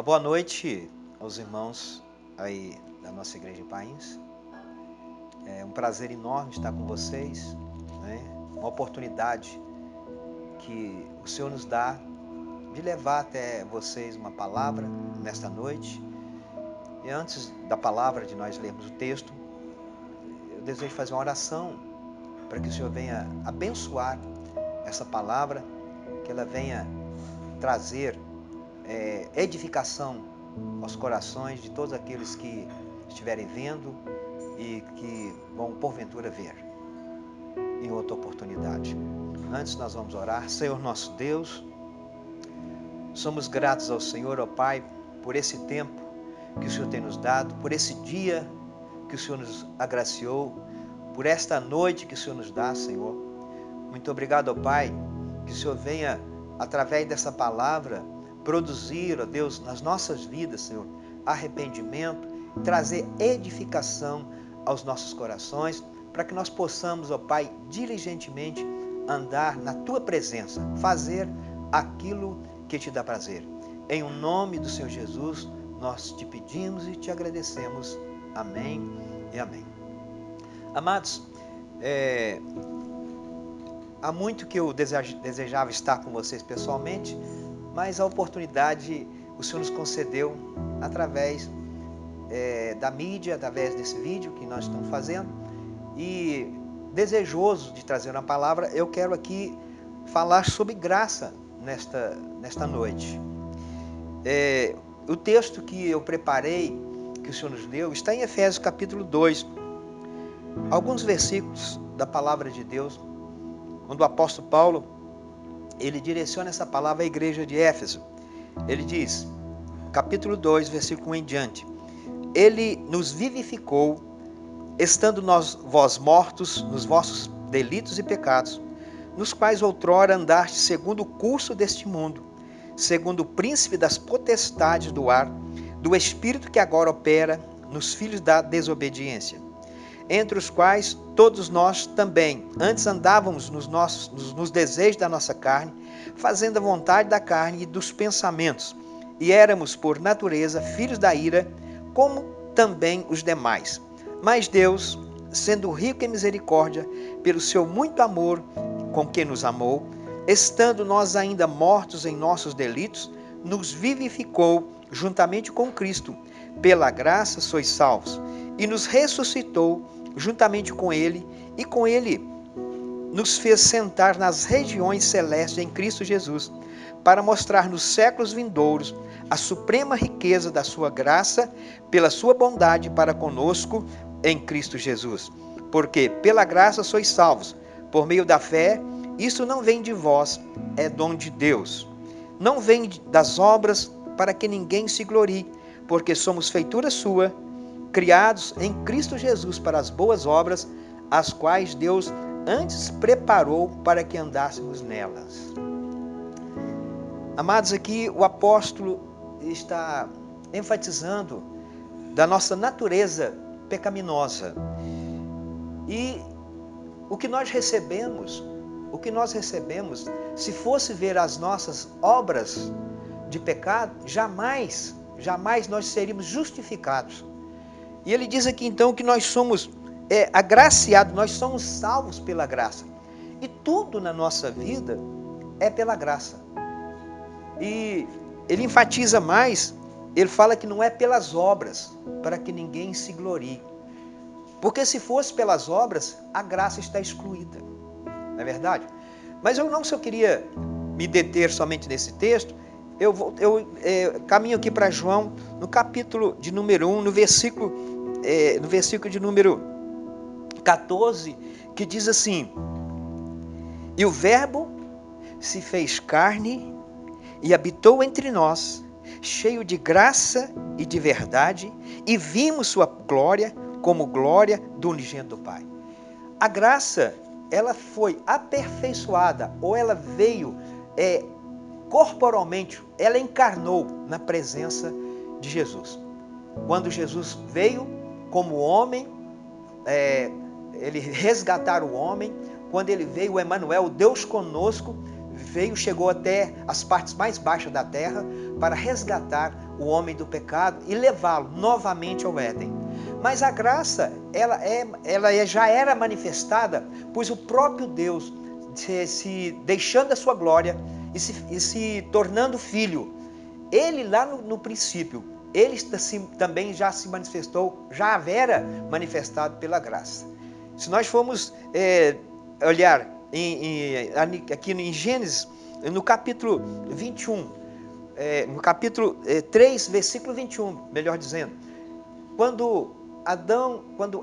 Boa noite aos irmãos aí da nossa igreja em Pains. É um prazer enorme estar com vocês, né? Uma oportunidade que o Senhor nos dá de levar até vocês uma palavra nesta noite. E antes da palavra, de nós lermos o texto, eu desejo fazer uma oração para que o Senhor venha abençoar essa palavra, que ela venha trazer edificação aos corações de todos aqueles que estiverem vendo e que vão porventura ver em outra oportunidade. Antes nós vamos orar. Senhor nosso Deus, somos gratos ao Senhor, ó Pai, por esse tempo que o Senhor tem nos dado, por esse dia que o Senhor nos agraciou, por esta noite que o Senhor nos dá, Senhor. Muito obrigado, ó Pai, que o Senhor venha, através dessa palavra, produzir, ó Deus, nas nossas vidas, Senhor, arrependimento, trazer edificação aos nossos corações, para que nós possamos, ó Pai, diligentemente andar na Tua presença, fazer aquilo que te dá prazer. Em o nome do Senhor Jesus, nós te pedimos e te agradecemos. Amém e amém. Amados, há muito que eu desejava estar com vocês pessoalmente, mas a oportunidade o Senhor nos concedeu através da mídia, através desse vídeo que nós estamos fazendo. E desejoso de trazer uma palavra, eu quero aqui falar sobre graça nesta noite. O texto que eu preparei, que o Senhor nos deu, está em Efésios capítulo 2. Alguns versículos da palavra de Deus, quando o apóstolo Paulo, ele direciona essa palavra à igreja de Éfeso. Ele diz, capítulo 2, versículo 1 em diante: Ele nos vivificou, estando vós mortos nos vossos delitos e pecados, nos quais outrora andaste segundo o curso deste mundo, segundo o príncipe das potestades do ar, do espírito que agora opera nos filhos da desobediência, entre os quais todos nós também antes andávamos nos desejos da nossa carne, fazendo a vontade da carne e dos pensamentos, e éramos por natureza filhos da ira, como também os demais. Mas Deus, sendo rico em misericórdia, pelo seu muito amor com que nos amou, estando nós ainda mortos em nossos delitos, nos vivificou juntamente com Cristo. Pela graça sois salvos, e nos ressuscitou juntamente com Ele, e com Ele nos fez sentar nas regiões celestes em Cristo Jesus, para mostrar nos séculos vindouros a suprema riqueza da sua graça, pela sua bondade para conosco em Cristo Jesus. Porque pela graça sois salvos, por meio da fé. Isso não vem de vós, é dom de Deus. Não vem das obras, para que ninguém se glorie, porque somos feitura sua, criados em Cristo Jesus para as boas obras, as quais Deus antes preparou para que andássemos nelas. Amados, aqui o apóstolo está enfatizando da nossa natureza pecaminosa. E o que nós recebemos, se fosse ver as nossas obras de pecado, jamais nós seríamos justificados. E ele diz aqui então que nós somos agraciados, nós somos salvos pela graça. E tudo na nossa vida é pela graça. E ele enfatiza mais, ele fala que não é pelas obras, para que ninguém se glorie. Porque se fosse pelas obras, a graça está excluída. Não é verdade? Mas eu não só queria me deter somente nesse texto, eu caminho aqui para João, no capítulo de número 1, no versículo de número 14, que diz assim: E o Verbo se fez carne e habitou entre nós, cheio de graça e de verdade, e vimos sua glória como glória do unigênito do Pai. A graça, ela foi aperfeiçoada, ou ela veio corporalmente, ela encarnou na presença de Jesus. Quando Jesus veio como homem, ele resgatar o homem, quando ele veio, o Emanuel, o Deus conosco, chegou até as partes mais baixas da terra para resgatar o homem do pecado e levá-lo novamente ao Éden. Mas a graça, ela já era manifestada, pois o próprio Deus, se deixando a sua glória e se tornando filho, ele lá no princípio, ele também já se manifestou, já havia manifestado pela graça. Se nós formos olhar aqui em Gênesis, no capítulo 21, no capítulo 3, versículo 21, melhor dizendo, quando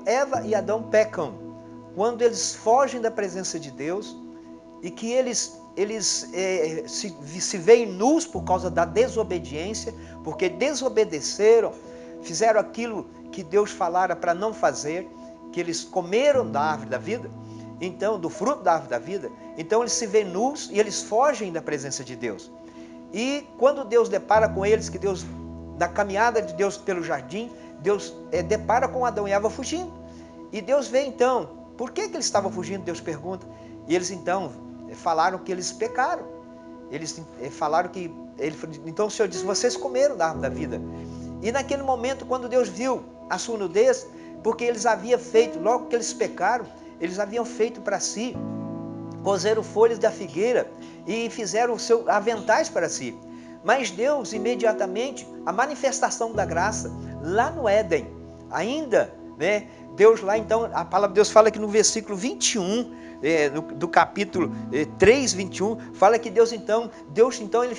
Eva e Adão pecam, quando eles fogem da presença de Deus e que eles se veem nus por causa da desobediência, porque desobedeceram, fizeram aquilo que Deus falara para não fazer, que eles comeram da árvore da vida, então do fruto da árvore da vida, então eles se veem nus e eles fogem da presença de Deus. E quando Deus depara com eles, que Deus, na caminhada de Deus pelo jardim, Deus depara com Adão e Eva fugindo. E Deus vê então, por que eles estavam fugindo? Deus pergunta. E eles então falaram que eles pecaram. Eles falaram que... Então o Senhor disse, vocês comeram da árvore da vida. E naquele momento, quando Deus viu a sua nudez, porque eles haviam feito, logo que eles pecaram, eles haviam feito para si, cozeram folhas da figueira e fizeram aventais para si. Mas Deus, imediatamente, a manifestação da graça, lá no Éden, ainda, né? Deus lá, então, a palavra de Deus fala que no versículo 21, do capítulo 3, 21, fala que Deus então ele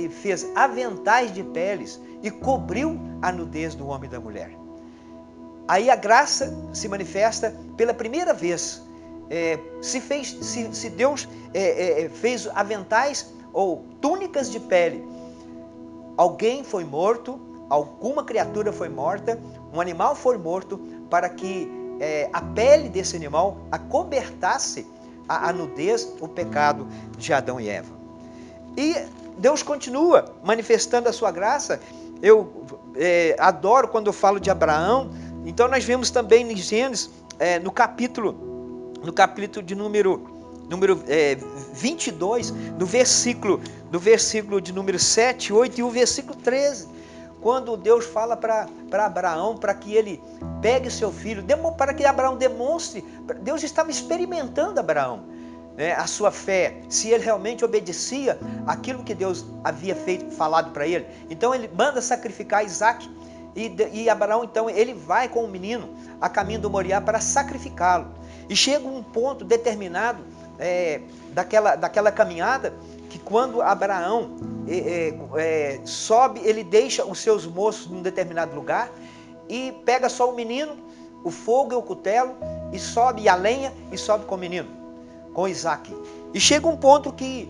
fez aventais de peles e cobriu a nudez do homem e da mulher. Aí a graça se manifesta pela primeira vez. Se Deus fez aventais ou túnicas de pele, alguém foi morto, alguma criatura foi morta, um animal foi morto, para que a pele desse animal acobertasse a nudez, o pecado de Adão e Eva. E Deus continua manifestando a sua graça. Eu adoro quando eu falo de Abraão. Então nós vemos também em Gênesis, no capítulo de número 22, no versículo de número 7, 8 e o versículo 13, quando Deus fala para Abraão, para que ele pegue seu filho, para que Abraão demonstre, Deus estava experimentando Abraão, a sua fé, se ele realmente obedecia aquilo que Deus havia falado para ele. Então ele manda sacrificar Isaac, e Abraão então ele vai com o menino a caminho do Moriá para sacrificá-lo. E chega um ponto determinado daquela caminhada, que quando Abraão sobe, ele deixa os seus moços num determinado lugar e pega só o menino, o fogo e o cutelo, e sobe a lenha e sobe com o menino, com Isaac. E chega um ponto que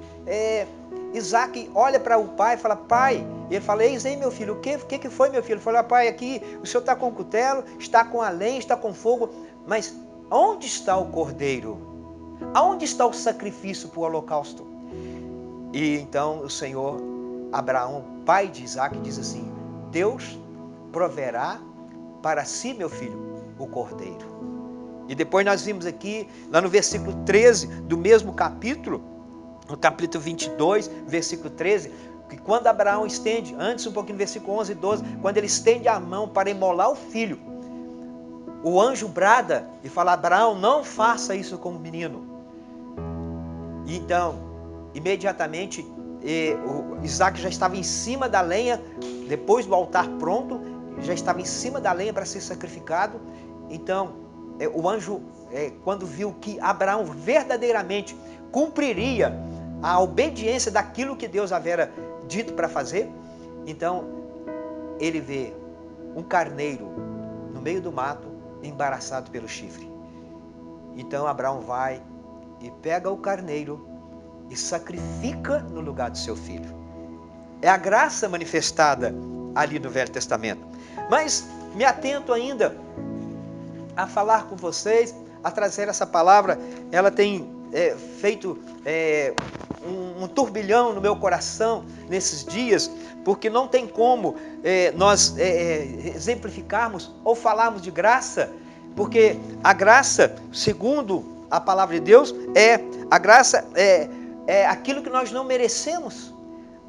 Isaac olha para o pai e fala, pai, e ele fala, eis aí meu filho, o que foi meu filho? Ele fala, pai, aqui o senhor está com o cutelo, está com a lenha, está com fogo, mas onde está o cordeiro? Aonde está o sacrifício para o holocausto? E então o Senhor, Abraão, pai de Isaac, diz assim, Deus proverá para si, meu filho, o cordeiro. E depois nós vimos aqui, lá no versículo 13 do mesmo capítulo, no capítulo 22, versículo 13, que quando Abraão estende, antes um pouquinho, versículo 11 e 12, quando ele estende a mão para imolar o filho, o anjo brada e fala, Abraão, não faça isso com o menino. E então, imediatamente, Isaac já estava em cima da lenha, depois do altar pronto, já estava em cima da lenha para ser sacrificado. Então, o anjo, quando viu que Abraão verdadeiramente cumpriria a obediência daquilo que Deus havia dito para fazer, então ele vê um carneiro no meio do mato, embaraçado pelo chifre. Então Abraão vai e pega o carneiro e sacrifica no lugar do seu filho. É a graça manifestada ali no Velho Testamento. Mas me atento ainda a falar com vocês, a trazer essa palavra. Ela tem feito um turbilhão no meu coração nesses dias, porque não tem como nós exemplificarmos ou falarmos de graça, porque a graça, segundo a palavra de Deus, a graça é aquilo que nós não merecemos.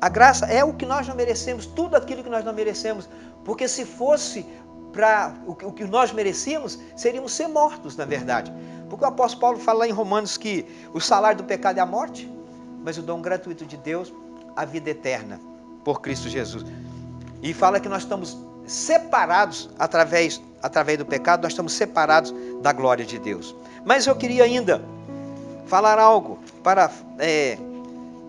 A graça é o que nós não merecemos, tudo aquilo que nós não merecemos. Porque se fosse para o que nós merecíamos, seríamos ser mortos, na verdade. Porque o apóstolo Paulo fala lá em Romanos que o salário do pecado é a morte, mas o dom gratuito de Deus, a vida eterna, por Cristo Jesus. E fala que nós estamos separados através do pecado, nós estamos separados da glória de Deus. Mas eu queria ainda falar algo para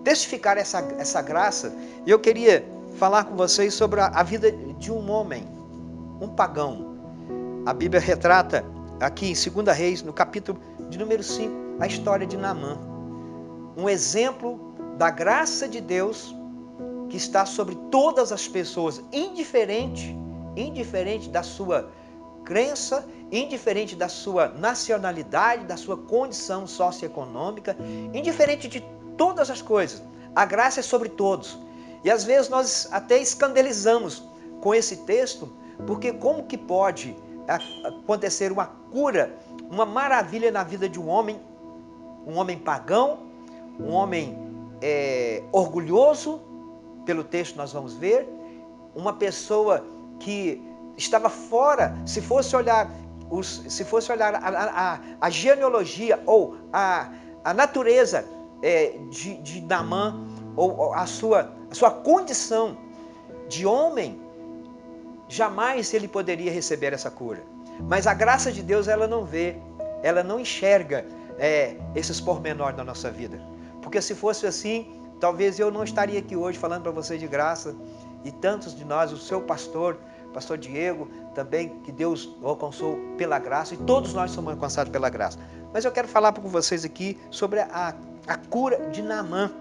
testificar essa graça. E eu queria falar com vocês sobre a vida de um homem, um pagão. A Bíblia retrata aqui em 2 Reis, no capítulo de número 5, a história de Naamã. Um exemplo da graça de Deus que está sobre todas as pessoas, indiferente da sua crença, indiferente da sua nacionalidade, da sua condição socioeconômica, indiferente de todas as coisas. A graça é sobre todos. E às vezes nós até escandalizamos com esse texto, porque como que pode acontecer uma cura, uma maravilha na vida de um homem pagão, um homem orgulhoso, pelo texto nós vamos ver, uma pessoa que estava fora, se fosse olhar a genealogia ou a natureza de Naamã, ou a sua condição de homem, jamais ele poderia receber essa cura. Mas a graça de Deus, ela não vê, ela não enxerga esses pormenores da nossa vida. Porque se fosse assim, talvez eu não estaria aqui hoje falando para você de graça, e tantos de nós, o seu pastor Diego, também, que Deus o alcançou pela graça, e todos nós somos alcançados pela graça. Mas eu quero falar com vocês aqui sobre a cura de Naamã.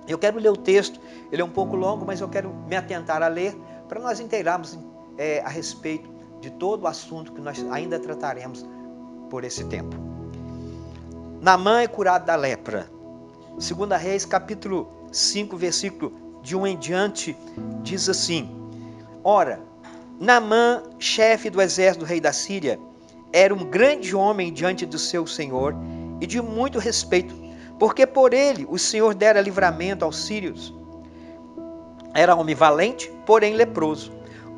Eu quero ler o texto, ele é um pouco longo, mas eu quero me atentar a ler, para nós inteirarmos a respeito de todo o assunto que nós ainda trataremos por esse tempo. Naamã é curado da lepra. 2 Reis, capítulo 5, versículo de 1 em diante, diz assim: Ora, Naamã, chefe do exército do rei da Síria, era um grande homem diante do seu senhor e de muito respeito, porque por ele o Senhor dera livramento aos sírios. Era homem valente, porém leproso.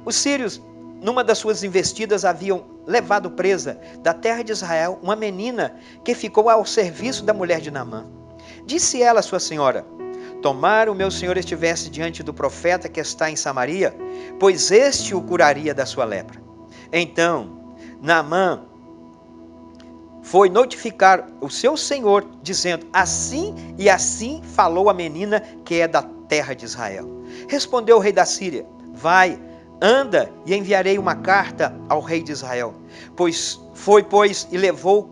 Os sírios, numa das suas investidas, haviam levado presa da terra de Israel uma menina que ficou ao serviço da mulher de Naamã. Disse ela à sua senhora: Tomara o meu senhor estivesse diante do profeta que está em Samaria, pois este o curaria da sua lepra. Então Naamã foi notificar o seu senhor, dizendo: Assim e assim falou a menina que é da terra de Israel. Respondeu o rei da Síria: Vai, anda, e enviarei uma carta ao rei de Israel. Pois e levou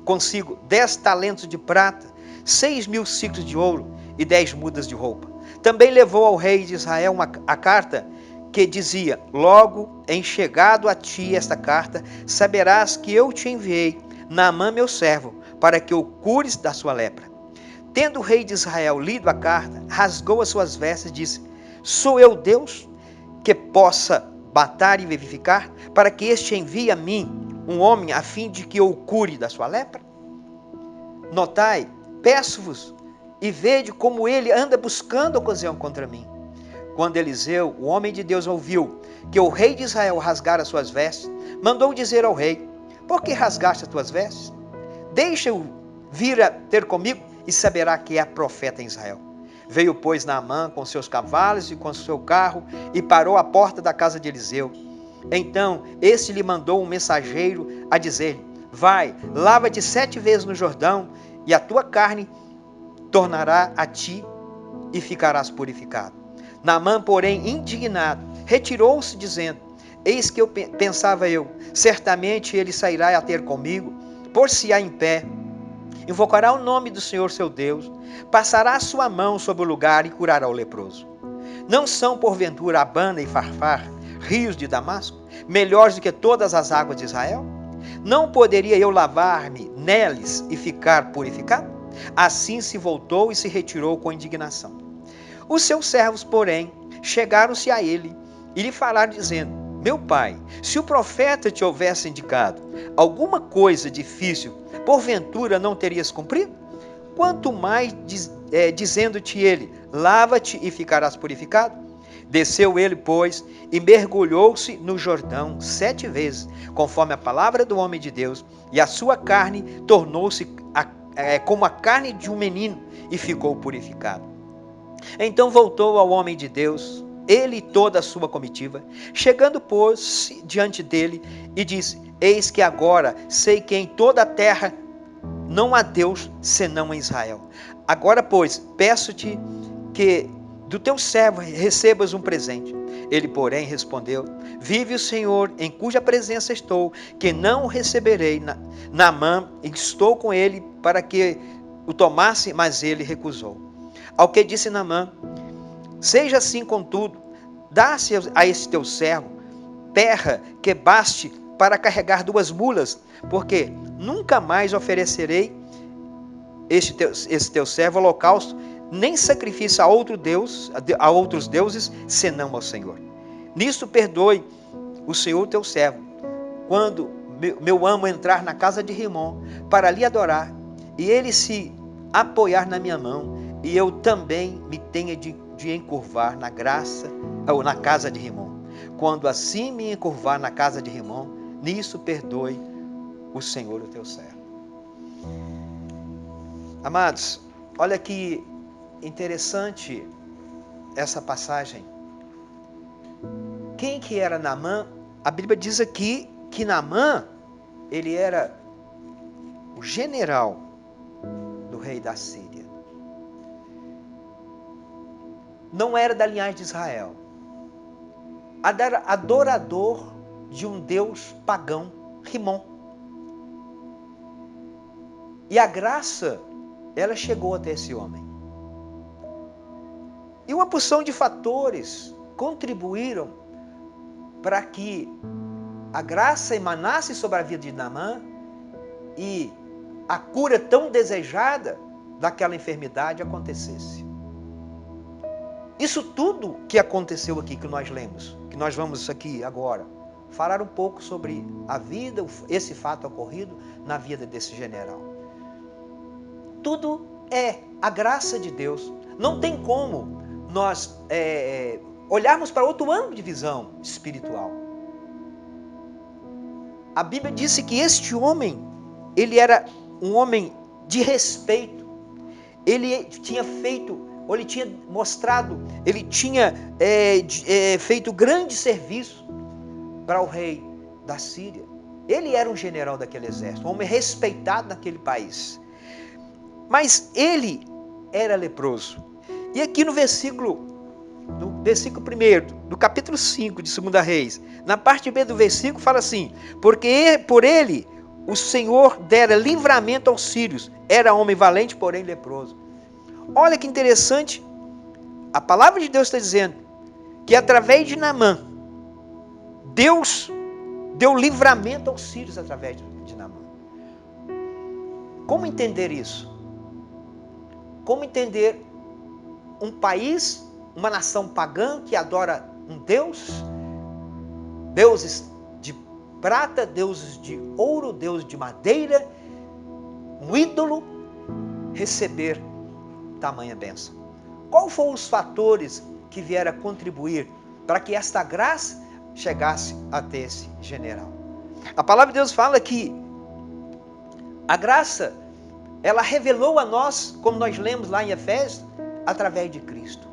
consigo 10 talentos de prata, 6.000 ciclos de ouro e 10 mudas de roupa. Também levou ao rei de Israel a carta que dizia: Logo em chegado a ti esta carta, saberás que eu te enviei Naamã meu servo, para que o cures da sua lepra. Tendo o rei de Israel lido a carta, rasgou as suas vestes e disse: Sou eu Deus, que possa matar e vivificar, para que este envie a mim um homem, a fim de que eu o cure da sua lepra? Notai, peço-vos, e vede como ele anda buscando ocasião contra mim. Quando Eliseu, o homem de Deus, ouviu que o rei de Israel rasgara as suas vestes, mandou dizer ao rei: Por que rasgaste as tuas vestes? Deixa-o vir a ter comigo, e saberá que é profeta em Israel. Veio, pois, Naamã com seus cavalos e com seu carro, e parou à porta da casa de Eliseu. Então este lhe mandou um mensageiro a dizer-lhe: Vai, lava-te 7 vezes no Jordão, e a tua carne tornará a ti, e ficarás purificado. Naamã, porém, indignado, retirou-se, dizendo: Eis que pensava eu, certamente ele sairá a ter comigo, por-se-á em pé, invocará o nome do Senhor seu Deus, passará a sua mão sobre o lugar e curará o leproso. Não são, porventura, Abana e Farfar, rios de Damasco, melhores do que todas as águas de Israel? Não poderia eu lavar-me neles e ficar purificado? Assim se voltou e se retirou com indignação. Os seus servos, porém, chegaram-se a ele e lhe falaram, dizendo: meu pai, se o profeta te houvesse indicado alguma coisa difícil, porventura não terias cumprido? Quanto mais dizendo-te ele, lava-te e ficarás purificado? Desceu ele, pois, e mergulhou-se no Jordão 7 vezes, conforme a palavra do homem de Deus, e a sua carne tornou-se como a carne de um menino, e ficou purificado. Então voltou ao homem de Deus, ele e toda a sua comitiva, chegando, pôs-se diante dele e disse: Eis que agora sei que em toda a terra não há Deus senão em Israel. Agora, pois, peço-te que do teu servo recebas um presente. Ele, porém, respondeu: Vive o Senhor, em cuja presença estou, que não o receberei. Naamã estou com ele para que o tomasse, mas ele recusou. Ao que disse Naamã: Seja assim, contudo, dá-se a esse teu servo terra que baste para carregar 2 mulas, porque nunca mais oferecerei esse teu servo holocausto, nem sacrifício a outros deuses, senão ao Senhor. Nisto perdoe o Senhor teu servo, quando meu amo entrar na casa de Rimom para lhe adorar, e ele se apoiar na minha mão, e eu também me tenha de encurvar na casa de Rimom. Quando assim me encurvar na casa de Rimom, nisso perdoe o Senhor o teu servo. Amados, olha que interessante essa passagem. Quem que era Naamã? A Bíblia diz aqui que Naamã, ele era o general do rei da Síria. Não era da linhagem de Israel. Adorador de um deus pagão, Rimom. E a graça, ela chegou até esse homem. E uma porção de fatores contribuíram para que a graça emanasse sobre a vida de Naamã e a cura tão desejada daquela enfermidade acontecesse. Isso tudo que aconteceu aqui, que nós lemos, que nós vamos aqui agora, falar um pouco sobre a vida, esse fato ocorrido na vida desse general. Tudo é a graça de Deus. Não tem como nós olharmos para outro ângulo de visão espiritual. A Bíblia disse que este homem, ele era um homem de respeito. Ele tinha feito, ou ele tinha mostrado, ele tinha feito grande serviço para o rei da Síria. Ele era um general daquele exército, um homem respeitado naquele país. Mas ele era leproso. E aqui no versículo 1 do capítulo 5 de 2 Reis, na parte B do versículo fala assim: porque por ele o Senhor dera livramento aos sírios, era homem valente, porém leproso. Olha que interessante, a palavra de Deus está dizendo que através de Naamã, Deus deu livramento aos sírios através de Naamã. Como entender isso? Como entender um país, uma nação pagã que adora um Deus, deuses de prata, deuses de ouro, deuses de madeira, um ídolo, receber tamanha bênção? Qual foram os fatores que vieram a contribuir para que esta graça chegasse até esse general? A palavra de Deus fala que a graça, ela revelou a nós, como nós lemos lá em Efésios, através de Cristo.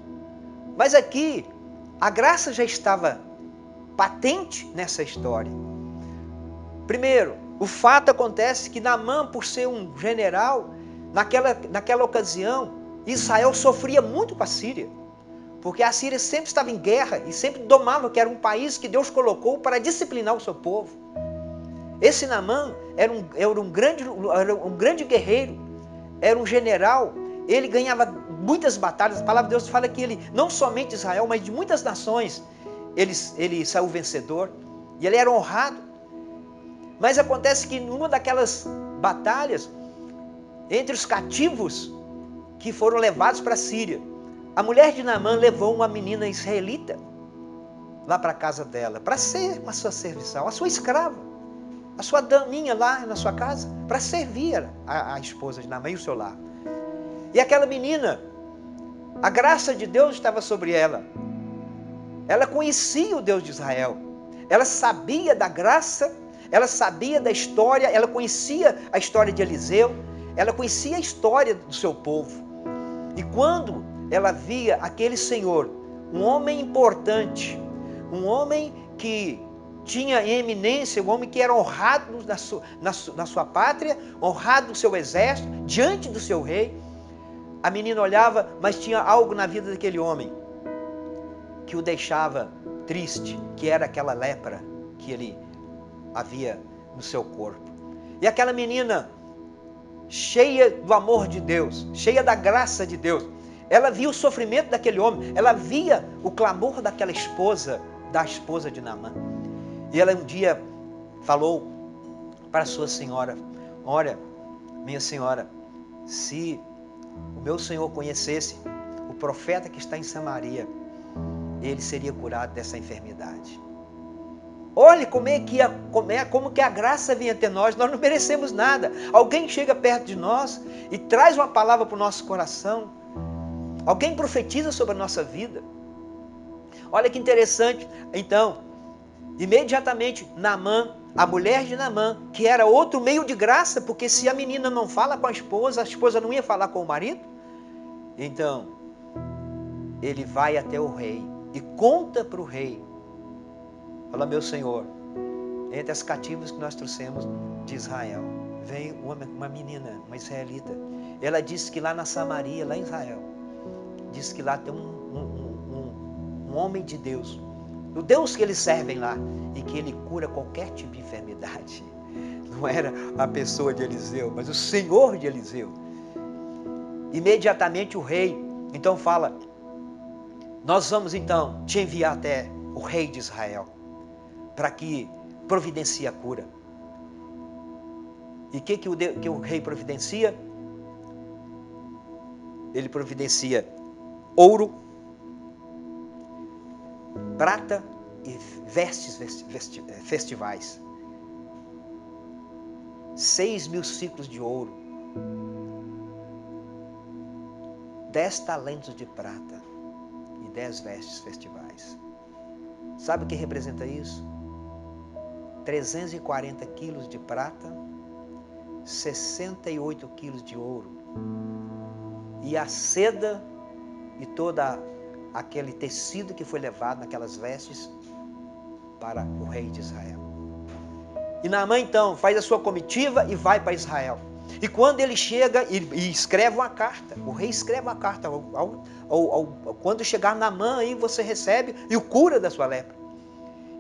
Mas aqui, a graça já estava patente nessa história. Primeiro, o fato acontece que Naamã, por ser um general, naquela ocasião, Israel sofria muito com a Síria. Porque a Síria sempre estava em guerra e sempre domava, que era um país que Deus colocou para disciplinar o seu povo. Esse Naamã era um grande guerreiro, era um general, ele ganhava muitas batalhas. A palavra de Deus fala que ele, não somente de Israel, mas de muitas nações, ele saiu vencedor e ele era honrado. Mas acontece que numa daquelas batalhas, entre os cativos que foram levados para a Síria, a mulher de Naamã levou uma menina israelita. lá para a casa dela, para ser uma sua serviçal, a sua escrava, a sua daminha lá na sua casa, para servir a esposa de Naamã e o seu lar. E aquela menina, a graça de Deus estava sobre ela. Ela conhecia o Deus de Israel. Ela sabia da graça, ela sabia da história, ela conhecia a história de Eliseu, ela conhecia a história do seu povo. E quando ela via aquele Senhor, um homem importante, um homem que tinha eminência, um homem que era honrado na sua pátria, honrado no seu exército, diante do seu rei, a menina olhava, mas tinha algo na vida daquele homem que o deixava triste, que era aquela lepra que ele havia no seu corpo. E aquela menina, cheia do amor de Deus, cheia da graça de Deus, ela via o sofrimento daquele homem, ela via o clamor daquela esposa, da esposa de Naamã. E ela um dia falou para a sua senhora: olha, minha senhora, se o meu senhor conhecesse o profeta que está em Samaria, ele seria curado dessa enfermidade. Olhe como que a graça vem até nós. Nós não merecemos nada. Alguém chega perto de nós e traz uma palavra para o nosso coração. Alguém profetiza sobre a nossa vida. Olha que interessante. Então, imediatamente, Naamã, a mulher de Naamã, que era outro meio de graça, porque se a menina não fala com a esposa não ia falar com o marido. Então, ele vai até o rei e conta para o rei. Fala: meu senhor, entre as cativas que nós trouxemos de Israel, vem uma menina, uma israelita. Ela disse que lá na Samaria, lá em Israel, diz que lá tem um homem de Deus, o Deus que eles servem lá, e que ele cura qualquer tipo de enfermidade. Não era a pessoa de Eliseu, mas o Senhor de Eliseu. Imediatamente o rei então fala: nós vamos então te enviar até o rei de Israel, para que providencie a cura. E o que o rei providencia? Ele providencia ouro, prata e vestes festivais. 6.000 ciclos de ouro, 10 talentos de prata e 10 vestes festivais. Sabe o que representa isso? 340 quilos de prata, 68 quilos de ouro. E a seda e toda aquele tecido que foi levado naquelas vestes para o rei de Israel. E Naamã então faz a sua comitiva e vai para Israel. E quando ele chega e escreve uma carta, o rei escreve uma carta: quando chegar Naamã aí você recebe e o cura da sua lepra.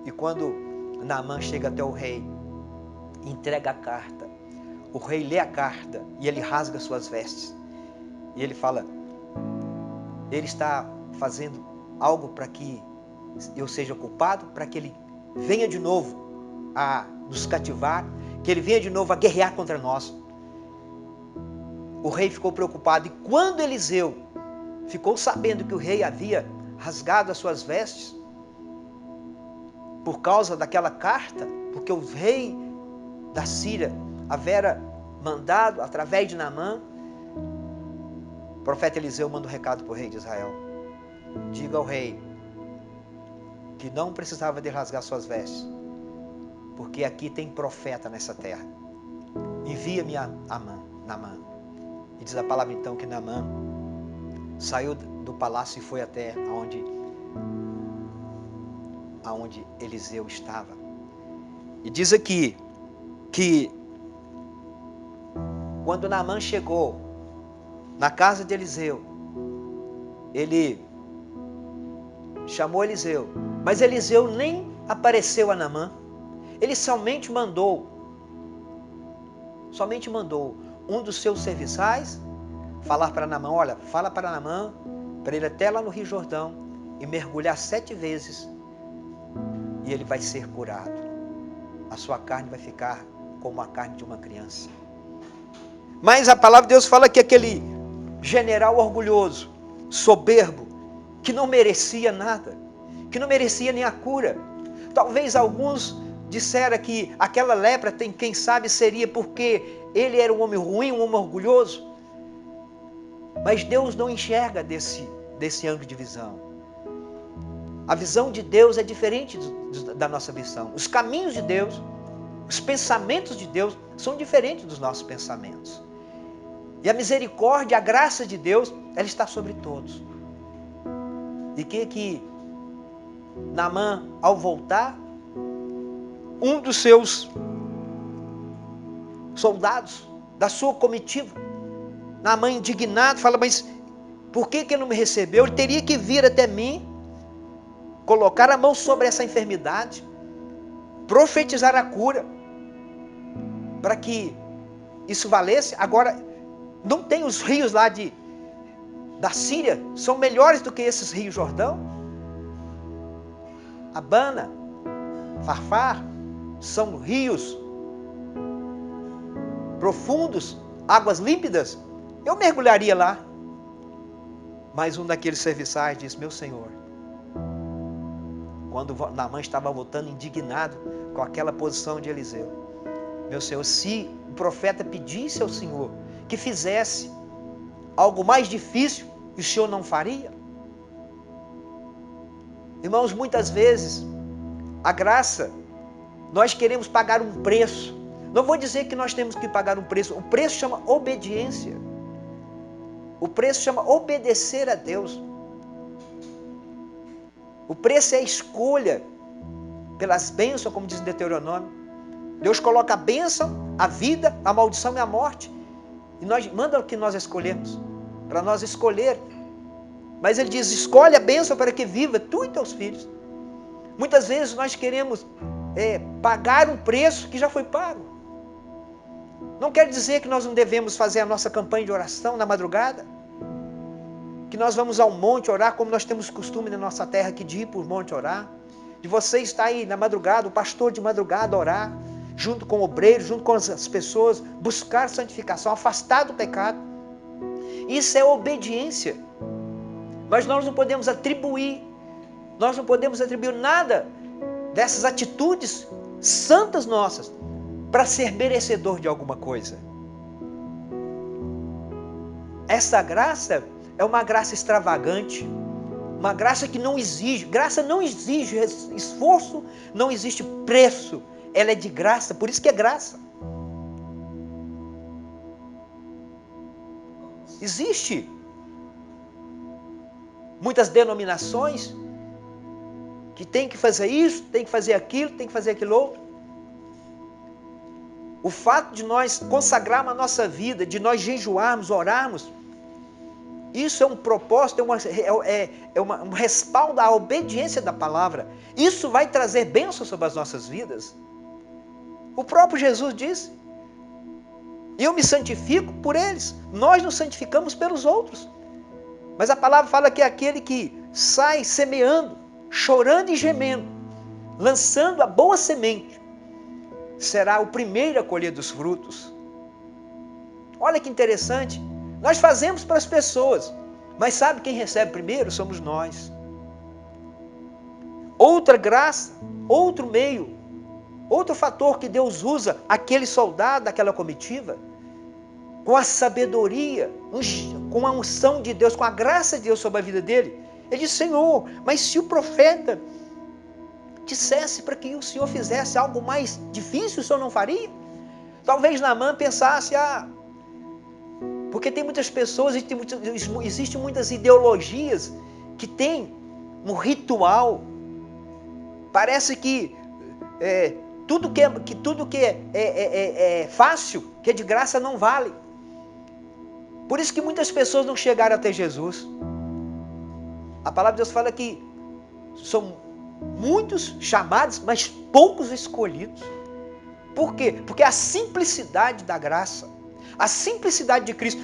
E quando Naamã chega até o rei, entrega a carta, o rei lê a carta e ele rasga suas vestes. E ele fala: ele está fazendo algo para que eu seja culpado, para que ele venha de novo a nos cativar, que ele venha de novo a guerrear contra nós. O rei ficou preocupado, e quando Eliseu ficou sabendo que o rei havia rasgado as suas vestes por causa daquela carta, porque o rei da Síria havia mandado através de Naamã, o profeta Eliseu manda um recado para o rei de Israel: diga ao rei que não precisava de rasgar suas vestes, porque aqui tem profeta nessa terra. Envia-me a Naamã. E diz a palavra então que Naamã saiu do palácio e foi até aonde Eliseu estava. E diz aqui que quando Naamã chegou na casa de Eliseu, ele chamou Eliseu, mas Eliseu nem apareceu a Naamã. Ele somente mandou um dos seus serviçais falar para Naamã: olha, fala para Naamã, para ele até lá no Rio Jordão e mergulhar 7 vezes, e ele vai ser curado. A sua carne vai ficar como a carne de uma criança. Mas a palavra de Deus fala que aquele general orgulhoso, soberbo, que não merecia nada, que não merecia nem a cura. Talvez alguns disseram que aquela lepra, quem sabe, seria porque ele era um homem ruim, um homem orgulhoso. Mas Deus não enxerga desse ângulo de visão. A visão de Deus é diferente da nossa visão. Os caminhos de Deus, os pensamentos de Deus são diferentes dos nossos pensamentos. E a misericórdia, a graça de Deus, ela está sobre todos. E que Naamã, ao voltar, um dos seus soldados, da sua comitiva, Naamã indignado, fala, mas por que ele não me recebeu? Ele teria que vir até mim, colocar a mão sobre essa enfermidade, profetizar a cura, para que isso valesse. Agora, não tem os rios lá da Síria, são melhores do que esses rios Jordão? Abana, Farfar, são rios profundos, águas límpidas. Eu mergulharia lá. Mas um daqueles serviçais disse, meu senhor, quando Naamã estava voltando indignado com aquela posição de Eliseu, meu senhor, se o profeta pedisse ao senhor que fizesse algo mais difícil, o senhor não faria? Irmãos, muitas vezes, a graça, nós queremos pagar um preço. Não vou dizer que nós temos que pagar um preço. O preço chama obediência. O preço chama obedecer a Deus. O preço é a escolha pelas bênçãos, como diz o Deuteronômio. Deus coloca a bênção, a vida, a maldição e a morte. E manda o que nós escolhemos, para nós escolher. Mas ele diz, escolhe a bênção para que viva tu e teus filhos. Muitas vezes nós queremos pagar um preço que já foi pago. Não quer dizer que nós não devemos fazer a nossa campanha de oração na madrugada, que nós vamos ao monte orar, como nós temos costume na nossa terra aqui de ir para o monte orar, de você estar aí na madrugada, o pastor de madrugada orar, junto com o obreiro, junto com as pessoas, buscar santificação, afastar do pecado. Isso é obediência. Mas nós não podemos atribuir nada dessas atitudes santas nossas para ser merecedor de alguma coisa. Essa graça é uma graça extravagante, uma graça que não exige, graça não exige esforço, não existe preço, ela é de graça, por isso que é graça. Existe muitas denominações que tem que fazer isso, tem que fazer aquilo, tem que fazer aquilo outro. O fato de nós consagrarmos a nossa vida, de nós jejuarmos, orarmos, isso é um propósito, um respaldo à obediência da palavra. Isso vai trazer bênçãos sobre as nossas vidas. O próprio Jesus disse, eu me santifico por eles, nós nos santificamos pelos outros. Mas a palavra fala que é aquele que sai semeando, chorando e gemendo, lançando a boa semente, será o primeiro a colher dos frutos. Olha que interessante, nós fazemos para as pessoas, mas sabe quem recebe primeiro? Somos nós. Outra graça, outro meio, outro fator que Deus usa, aquele soldado, aquela comitiva, com a sabedoria, com a unção de Deus, com a graça de Deus sobre a vida dele. Ele disse, Senhor, mas se o profeta dissesse para que o Senhor fizesse algo mais difícil, o Senhor não faria? Talvez Naamã pensasse, porque tem muitas pessoas, existem muitas ideologias que têm um ritual. Parece que tudo que é fácil, que é de graça, não vale. Por isso que muitas pessoas não chegaram até Jesus. A palavra de Deus fala que são muitos chamados, mas poucos escolhidos. Por quê? Porque a simplicidade da graça, a simplicidade de Cristo.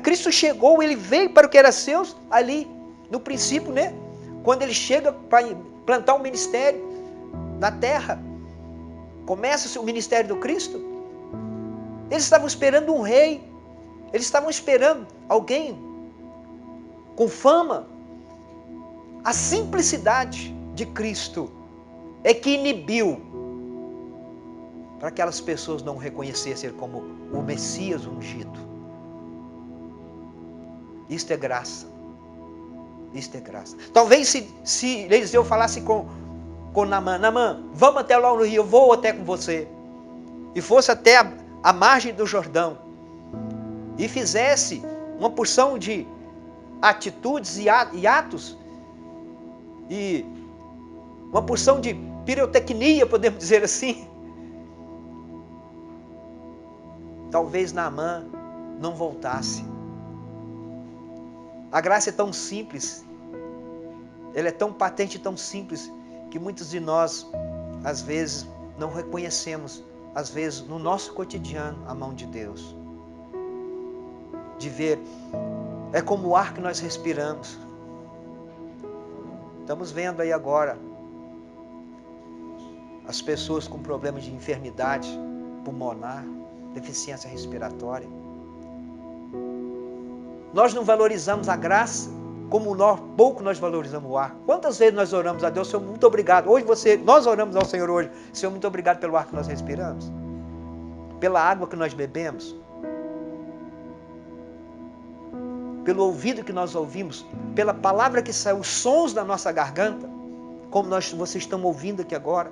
Cristo chegou, ele veio para o que era seus ali, no princípio, né? Quando ele chega para plantar um ministério na terra, começa o ministério do Cristo. Eles estavam esperando um rei, eles estavam esperando alguém com fama. A simplicidade de Cristo é que inibiu para que aquelas pessoas não reconhecessem Ele como o Messias ungido. Isto é graça. Isto é graça. Talvez se Eliseu falasse com Naamã: Naamã, vamos até lá no rio, eu vou até com você. E fosse até a margem do Jordão. E fizesse uma porção de atitudes e atos. E uma porção de pirotecnia, podemos dizer assim. Talvez Naamã não voltasse. A graça é tão simples, ela é tão patente e tão simples, que muitos de nós, às vezes, não reconhecemos, às vezes, no nosso cotidiano, a mão de Deus. De ver, é como o ar que nós respiramos. Estamos vendo aí agora, as pessoas com problemas de enfermidade pulmonar, deficiência respiratória. Nós não valorizamos a graça como pouco nós valorizamos o ar. Quantas vezes nós oramos a Deus: Senhor, muito obrigado. Nós oramos ao Senhor hoje: Senhor, muito obrigado pelo ar que nós respiramos, pela água que nós bebemos, pelo ouvido que nós ouvimos, pela palavra que saiu, os sons da nossa garganta, como vocês estão ouvindo aqui agora.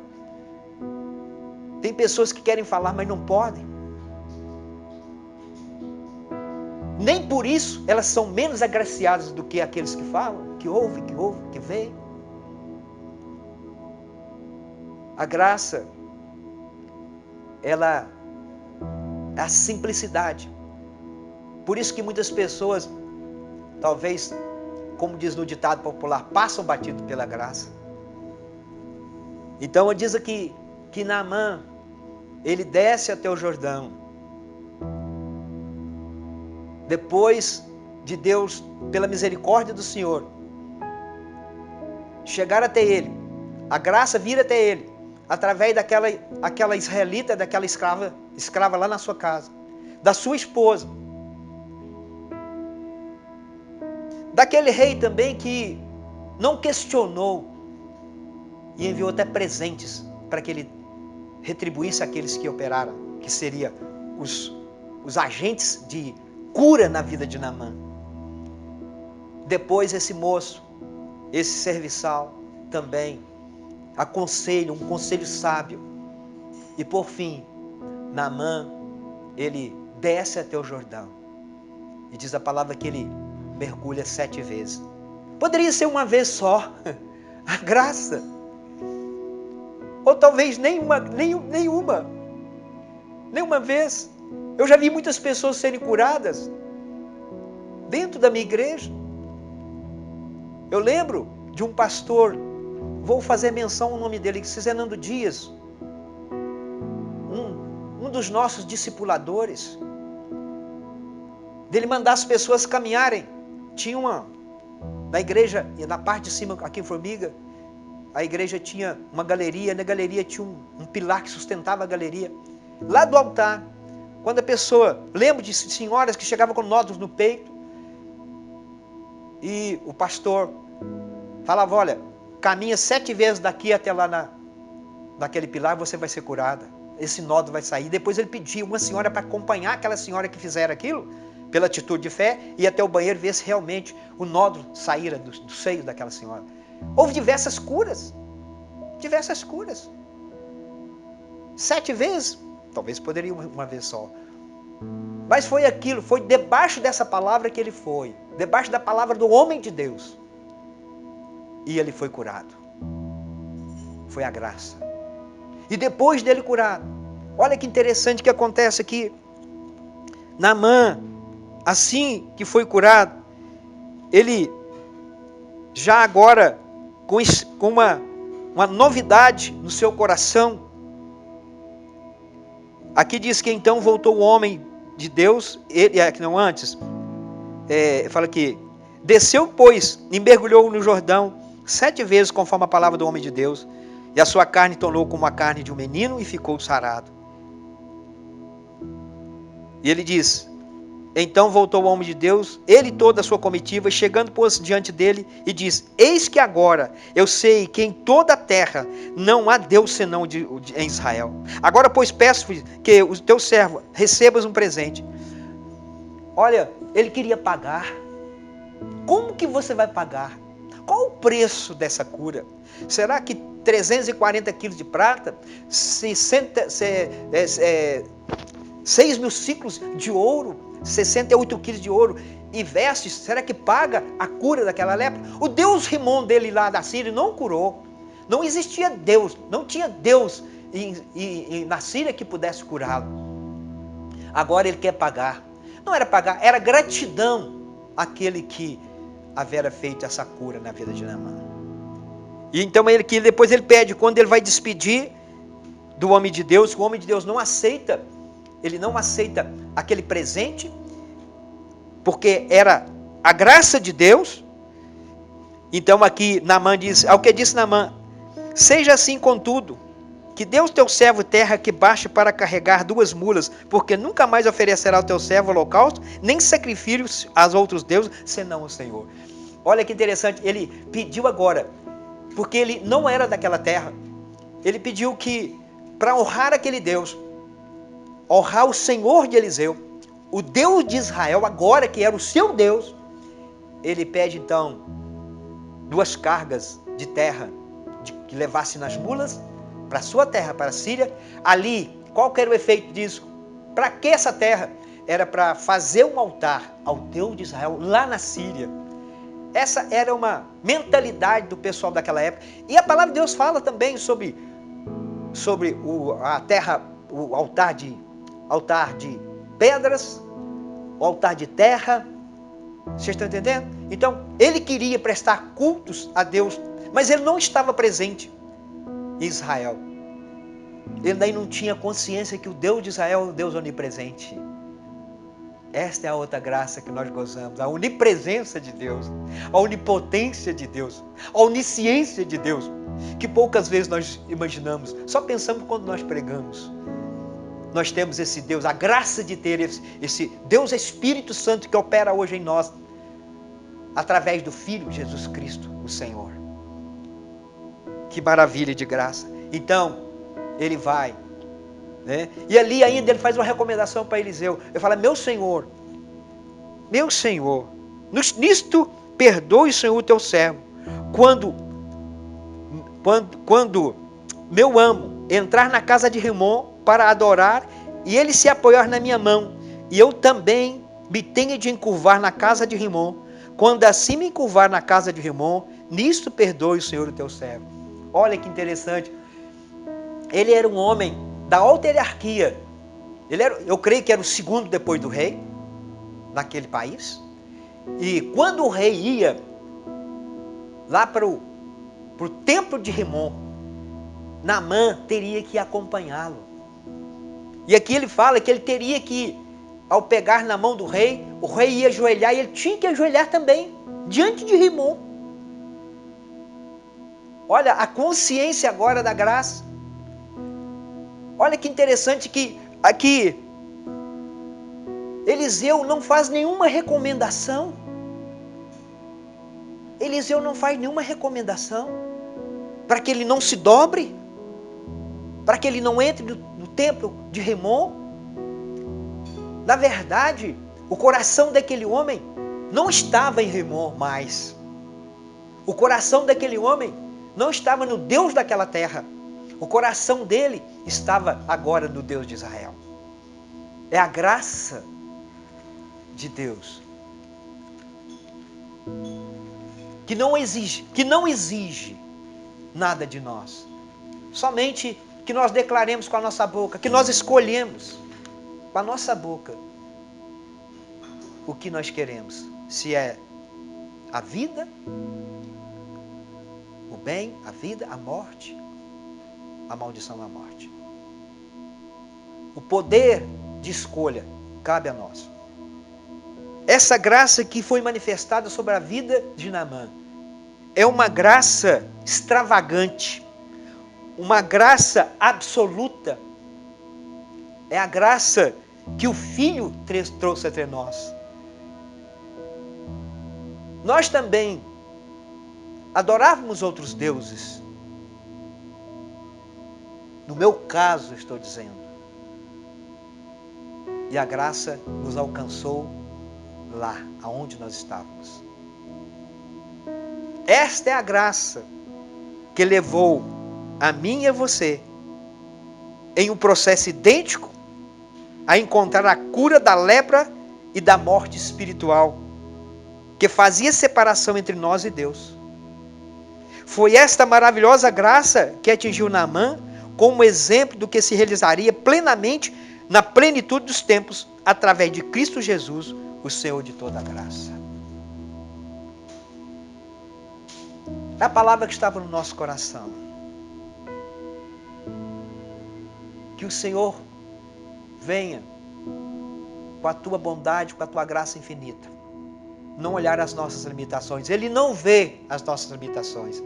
Tem pessoas que querem falar, mas não podem. Nem por isso elas são menos agraciadas do que aqueles que falam, que ouvem, que veem. A graça, ela é a simplicidade. Por isso que muitas pessoas, talvez, como diz no ditado popular, passam batido pela graça. Então diz aqui que Naamã, ele desce até o Jordão. Depois de Deus, pela misericórdia do Senhor, chegar até ele, a graça vir até ele, através daquela israelita, daquela escrava lá na sua casa, da sua esposa, daquele rei também que não questionou e enviou até presentes para que ele retribuísse aqueles que operaram, que seriam os agentes de cura na vida de Naamã. Depois esse moço, esse serviçal também aconselha, um conselho sábio. E por fim, Naamã, ele desce até o Jordão. E diz a palavra que ele mergulha 7 vezes. Poderia ser uma vez só, a graça. Ou talvez nenhuma vez. Eu já vi muitas pessoas serem curadas dentro da minha igreja. Eu lembro de um pastor, vou fazer menção ao nome dele, Zenando Dias, um dos nossos discipuladores, dele mandar as pessoas caminharem. Tinha na igreja, na parte de cima, aqui em Formiga, a igreja tinha uma galeria, na galeria tinha um pilar que sustentava a galeria. Lá do altar, quando a pessoa, lembro de senhoras que chegavam com nódulos no peito, e o pastor falava: olha, caminha 7 vezes daqui até lá naquele pilar, você vai ser curada, esse nódulo vai sair. Depois ele pedia uma senhora para acompanhar aquela senhora que fizeram aquilo, pela atitude de fé, e até o banheiro ver se realmente o nódulo saíra do seio daquela senhora. Houve diversas curas, 7 vezes, talvez poderia uma vez só. Mas foi aquilo, foi debaixo dessa palavra que ele foi, debaixo da palavra do homem de Deus. E ele foi curado. Foi a graça. E depois dele curado, olha que interessante que acontece aqui. Naamã, assim que foi curado, ele já agora com uma novidade no seu coração. Aqui diz que então voltou o homem de Deus, fala que desceu, pois, e mergulhou no Jordão 7 vezes, conforme a palavra do homem de Deus, e a sua carne tornou como a carne de um menino e ficou sarado. E ele diz: Então voltou o homem de Deus, ele e toda a sua comitiva, chegando pôs diante dele e disse: Eis que agora eu sei que em toda a terra não há Deus senão em Israel. Agora, pois, peço que o teu servo recebas um presente. Olha, ele queria pagar. Como que você vai pagar? Qual o preço dessa cura? Será que 340 quilos de prata, 6 mil ciclos de ouro, 68 quilos de ouro e vestes, será que paga a cura daquela lepra? O Deus Rimon dele lá da Síria não curou. Não existia Deus, não tinha Deus na Síria que pudesse curá-lo. Agora ele quer pagar. Não era pagar, era gratidão àquele que havia feito essa cura na vida de Naamã. E então depois ele pede, quando ele vai despedir do homem de Deus, o homem de Deus não aceita, ele não aceita aquele presente, porque era a graça de Deus. Então aqui Naamã diz, ao que disse Naamã: seja assim contudo, que Deus teu servo terra que baixe para carregar 2 mulas, porque nunca mais oferecerá ao teu servo holocausto, nem sacrifícios aos outros deuses, senão o Senhor. Olha que interessante, ele pediu agora, porque ele não era daquela terra, ele pediu que, para honrar aquele Deus, honrar o Senhor de Eliseu, o Deus de Israel, agora que era o seu Deus, ele pede então 2 cargas de terra que levasse nas mulas para a sua terra, para a Síria. Ali, qual que era o efeito disso? Para que essa terra? Era para fazer um altar ao Deus de Israel lá na Síria. Essa era uma mentalidade do pessoal daquela época. E a palavra de Deus fala também sobre a terra, o altar de pedras, o altar de terra. Vocês estão entendendo? Então, ele queria prestar cultos a Deus, mas ele não estava presente em Israel. Ele daí não tinha consciência que o Deus de Israel é o Deus onipresente. Esta é a outra graça que nós gozamos, a onipresença de Deus, a onipotência de Deus, a onisciência de Deus, que poucas vezes nós imaginamos, só pensamos quando nós pregamos. Nós temos esse Deus, a graça de ter esse Deus Espírito Santo que opera hoje em nós, através do Filho Jesus Cristo, o Senhor. Que maravilha de graça. Então, ele vai, né? E ali ainda ele faz uma recomendação para Eliseu. Ele fala: meu Senhor, nisto perdoe o Senhor teu servo, quando meu amo entrar na casa de Rimon para adorar, e ele se apoiar na minha mão, e eu também me tenho de encurvar na casa de Rimon, quando assim me encurvar na casa de Rimon, nisto perdoe o Senhor o teu servo. Olha que interessante. Ele era um homem da alta hierarquia. Eu creio que era o segundo depois do rei, naquele país. E quando o rei ia lá para o templo de Rimon, Naamã teria que acompanhá-lo. E aqui ele fala que ele teria que, ao pegar na mão do rei, o rei ia ajoelhar e ele tinha que ajoelhar também, diante de Rimon. Olha a consciência agora da graça. Olha que interessante que aqui Eliseu não faz nenhuma recomendação. Eliseu não faz nenhuma recomendação para que ele não se dobre, para que ele não entre no templo de Rimon. Na verdade, o coração daquele homem não estava em Rimon mais. O coração daquele homem não estava no Deus daquela terra. O coração dele estava agora no Deus de Israel. É a graça de Deus que não exige nada de nós. Somente que nós declaremos com a nossa boca, que nós escolhemos com a nossa boca o que nós queremos. Se é a vida, o bem, a vida, a morte, a maldição da morte. O poder de escolha cabe a nós. Essa graça que foi manifestada sobre a vida de Naamã é uma graça extravagante, uma graça absoluta. É a graça que o Filho trouxe entre nós. Nós também adorávamos outros deuses. No meu caso, estou dizendo. E a graça nos alcançou lá, aonde nós estávamos. Esta é a graça que levou a mim e a você, em um processo idêntico, a encontrar a cura da lepra e da morte espiritual, que fazia separação entre nós e Deus. Foi esta maravilhosa graça que atingiu Naamã como exemplo do que se realizaria plenamente na plenitude dos tempos, através de Cristo Jesus, o Senhor de toda a graça. É a palavra que estava no nosso coração. Que o Senhor venha com a tua bondade, com a tua graça infinita, não olhar as nossas limitações. Ele não vê as nossas limitações.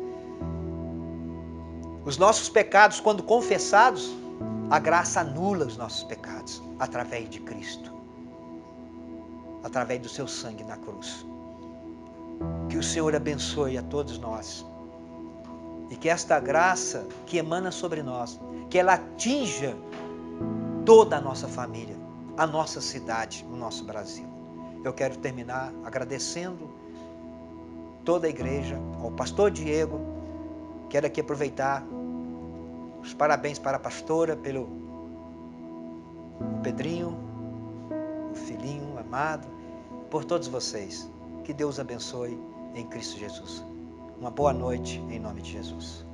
Os nossos pecados, quando confessados, a graça anula os nossos pecados através de Cristo, através do seu sangue na cruz. Que o Senhor abençoe a todos nós e que esta graça que emana sobre nós, que ela atinja toda a nossa família, a nossa cidade, o nosso Brasil. Eu quero terminar agradecendo toda a igreja, ao pastor Diego. Quero aqui aproveitar os parabéns para a pastora pelo Pedrinho, o filhinho amado, por todos vocês. Que Deus abençoe em Cristo Jesus. Uma boa noite em nome de Jesus.